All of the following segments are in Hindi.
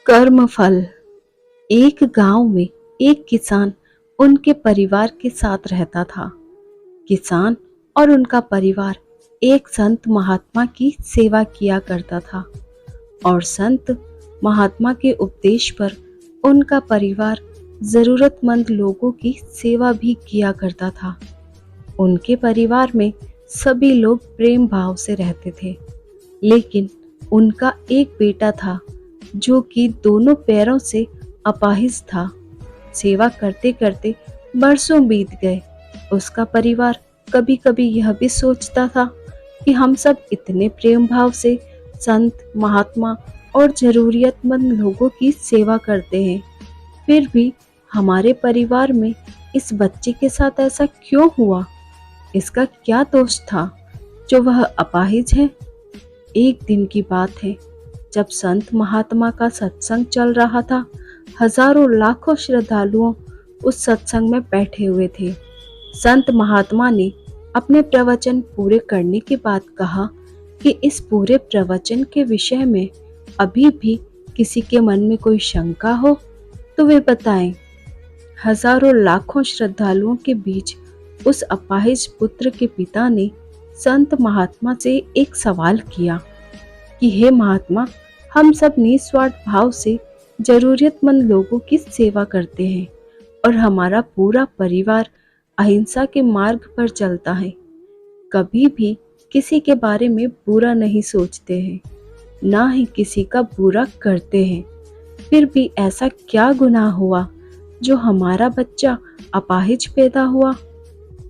कर्मफल। एक गांव में एक किसान उनके परिवार के साथ रहता था। किसान और उनका परिवार एक संत महात्मा की सेवा किया करता था और संत महात्मा के उपदेश पर उनका परिवार जरूरतमंद लोगों की सेवा भी किया करता था। उनके परिवार में सभी लोग प्रेम भाव से रहते थे, लेकिन उनका एक बेटा था जो कि दोनों पैरों से अपाहिज था। सेवा करते करते बरसों बीत गए। उसका परिवार कभी कभी यह भी सोचता था कि हम सब इतने प्रेम भाव से संत महात्मा और जरूरतमंद लोगों की सेवा करते हैं, फिर भी हमारे परिवार में इस बच्चे के साथ ऐसा क्यों हुआ? इसका क्या दोष था जो वह अपाहिज है? एक दिन की बात है, जब संत महात्मा का सत्संग चल रहा था। हजारों लाखों श्रद्धालुओं उस सत्संग में बैठे हुए थे। संत महात्मा ने अपने प्रवचन पूरे करने के बाद कहा कि इस पूरे प्रवचन के विषय में अभी भी किसी के मन में कोई शंका हो तो वे बताएं। हजारों लाखों श्रद्धालुओं के बीच उस अपाहिज पुत्र के पिता ने संत महात्मा से एक सवाल किया कि हे महात्मा, हम सब निस्वार्थ भाव से जरूरतमंद लोगों की सेवा करते हैं और हमारा पूरा परिवार अहिंसा के मार्ग पर चलता है। कभी भी किसी के बारे में बुरा नहीं सोचते हैं, ना ही किसी का बुरा करते हैं। फिर भी ऐसा क्या गुनाह हुआ जो हमारा बच्चा अपाहिज पैदा हुआ?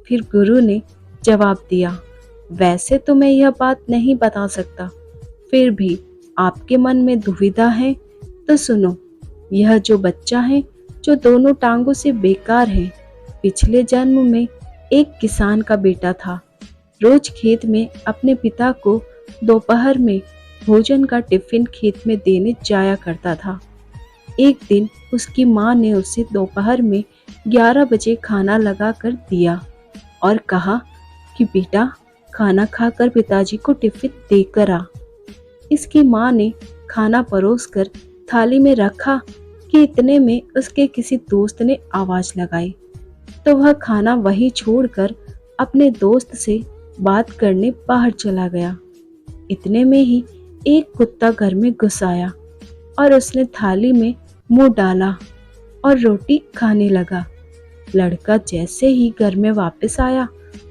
फिर गुरु ने जवाब दिया, वैसे तो मैं यह बात नहीं बता सकता, फिर भी आपके मन में दुविधा है तो सुनो। यह जो बच्चा है जो दोनों टांगों से बेकार है, पिछले जन्म में एक किसान का बेटा था। रोज खेत में अपने पिता को दोपहर में भोजन का टिफिन खेत में देने जाया करता था। एक दिन उसकी माँ ने उसे दोपहर में 11 बजे खाना लगा कर दिया और कहा कि बेटा, खाना खाकर पिताजी को टिफिन देकर आ। इसकी माँ ने खाना परोसकर थाली में रखा कि इतने में उसके किसी दोस्त ने आवाज लगाई, तो वह खाना वहीं छोड़कर अपने दोस्त से बात करने बाहर चला गया। इतने में ही एक कुत्ता घर में घुस आया और उसने थाली में मुंह डाला और रोटी खाने लगा। लड़का जैसे ही घर में वापस आया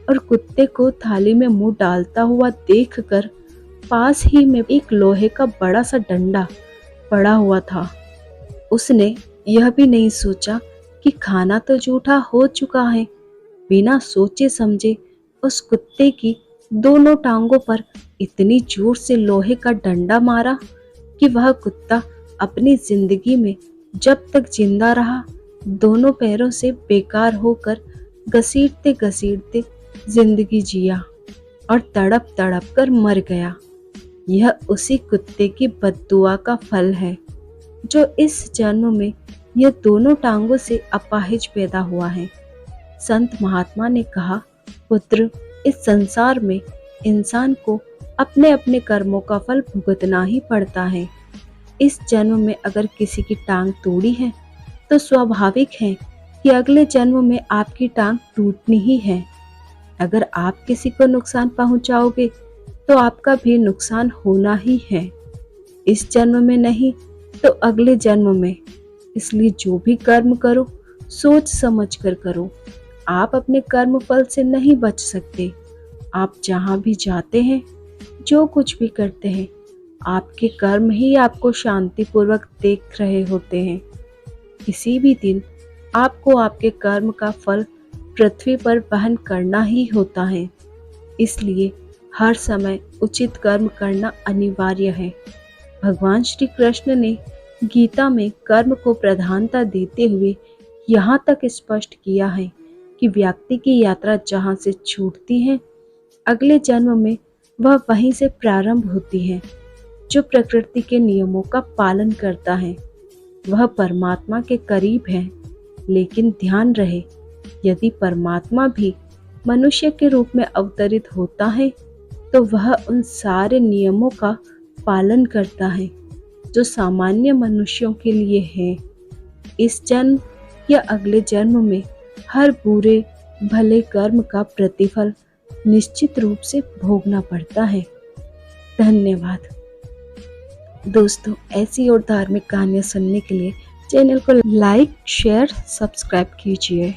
और कुत्ते को थाली में मुंह डालता हुआ देखकर पास ही में एक लोहे का बड़ा सा डंडा पड़ा हुआ था। उसने यह भी नहीं सोचा कि खाना तो जूठा हो चुका है। बिना सोचे समझे उस कुत्ते की दोनों टांगों पर इतनी जोर से लोहे का डंडा मारा कि वह कुत्ता अपनी जिंदगी में जब तक जिंदा रहा दोनों पैरों से बेकार होकर घसीटते घसीटते जिंदगी जिया और तड़प तड़प कर मर गया। यह उसी कुत्ते की बद्दुआ का फल है जो इस जन्म में यह दोनों टांगों से अपाहिज पैदा हुआ है। संत महात्मा ने कहा, पुत्र, इस संसार में इंसान को अपने अपने कर्मों का फल भुगतना ही पड़ता है। इस जन्म में अगर किसी की टांग तोड़ी है तो स्वाभाविक है कि अगले जन्म में आपकी टांग टूटनी ही है। अगर आप किसी को नुकसान पहुंचाओगे तो आपका भी नुकसान होना ही है, इस जन्म में नहीं तो अगले जन्म में। इसलिए जो भी कर्म करो सोच समझ कर करो। आप अपने कर्म फल से नहीं बच सकते। आप जहाँ भी जाते हैं, जो कुछ भी करते हैं, आपके कर्म ही आपको शांतिपूर्वक देख रहे होते हैं। किसी भी दिन आपको आपके कर्म का फल पृथ्वी पर वहन करना ही होता है। इसलिए हर समय उचित कर्म करना अनिवार्य है। भगवान श्री कृष्ण ने गीता में कर्म को प्रधानता देते हुए यहाँ तक स्पष्ट किया है कि व्यक्ति की यात्रा जहाँ से छूटती है, अगले जन्म में वह वहीं से प्रारंभ होती है। जो प्रकृति के नियमों का पालन करता है वह परमात्मा के करीब है। लेकिन ध्यान रहे, यदि परमात्मा भी मनुष्य के रूप में अवतरित होता है तो वह उन सारे नियमों का पालन करता है जो सामान्य मनुष्यों के लिए है। इस जन्म या अगले जन्म में हर बुरे भले कर्म का प्रतिफल निश्चित रूप से भोगना पड़ता है। धन्यवाद दोस्तों, ऐसी और धार्मिक कहानियाँ सुनने के लिए चैनल को लाइक, शेयर, सब्सक्राइब कीजिए।